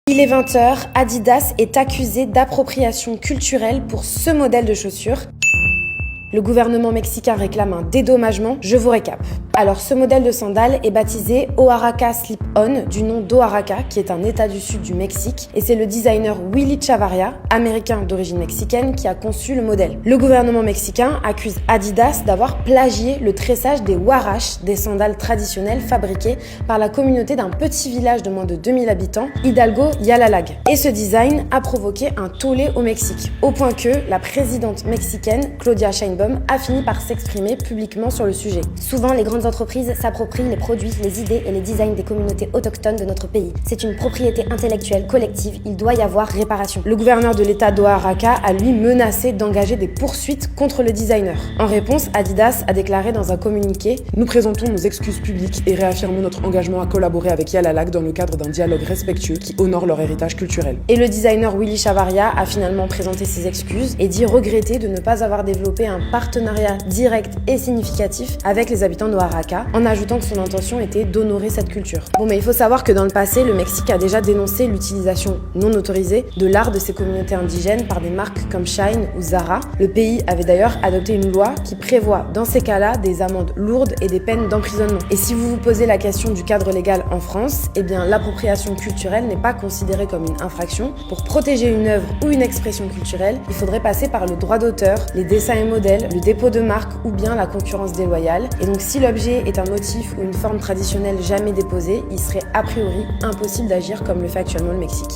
Il est 20h, Adidas est accusé d'appropriation culturelle pour ce modèle de chaussures. Le gouvernement mexicain réclame un dédommagement, je vous récap. Alors ce modèle de sandales est baptisé Oaxaca Slip-On, du nom d'Oaxaca, qui est un état du sud du Mexique, et c'est le designer Willy Chavarria, américain d'origine mexicaine, qui a conçu le modèle. Le gouvernement mexicain accuse Adidas d'avoir plagié le tressage des huaraches, des sandales traditionnelles fabriquées par la communauté d'un petit village de moins de 2000 habitants, Hidalgo Yalalag. Et ce design a provoqué un tollé au Mexique, au point que la présidente mexicaine, Claudia Sheinbaum, a fini par s'exprimer publiquement sur le sujet. Souvent, les grandes entreprises s'approprient les produits, les idées et les designs des communautés autochtones de notre pays. C'est une propriété intellectuelle collective, il doit y avoir réparation. Le gouverneur de l'État d'Oaxaca a lui menacé d'engager des poursuites contre le designer. En réponse, Adidas a déclaré dans un communiqué « Nous présentons nos excuses publiques et réaffirmons notre engagement à collaborer avec Yalalag dans le cadre d'un dialogue respectueux qui honore leur héritage culturel. » Et le designer Willy Chavarria a finalement présenté ses excuses et dit regretter de ne pas avoir développé un partenariat direct et significatif avec les habitants d'Oaxaca, en ajoutant que son intention était d'honorer cette culture. Bon, mais il faut savoir que dans le passé, le Mexique a déjà dénoncé l'utilisation non autorisée de l'art de ces communautés indigènes par des marques comme Shine ou Zara. Le pays avait d'ailleurs adopté une loi qui prévoit dans ces cas-là des amendes lourdes et des peines d'emprisonnement. Et si vous vous posez la question du cadre légal en France, eh bien l'appropriation culturelle n'est pas considérée comme une infraction. Pour protéger une œuvre ou une expression culturelle, il faudrait passer par le droit d'auteur, les dessins et modèles, le dépôt de marque ou bien la concurrence déloyale. Et donc si l'objet est un motif ou une forme traditionnelle jamais déposée, il serait a priori impossible d'agir comme le fait actuellement le Mexique.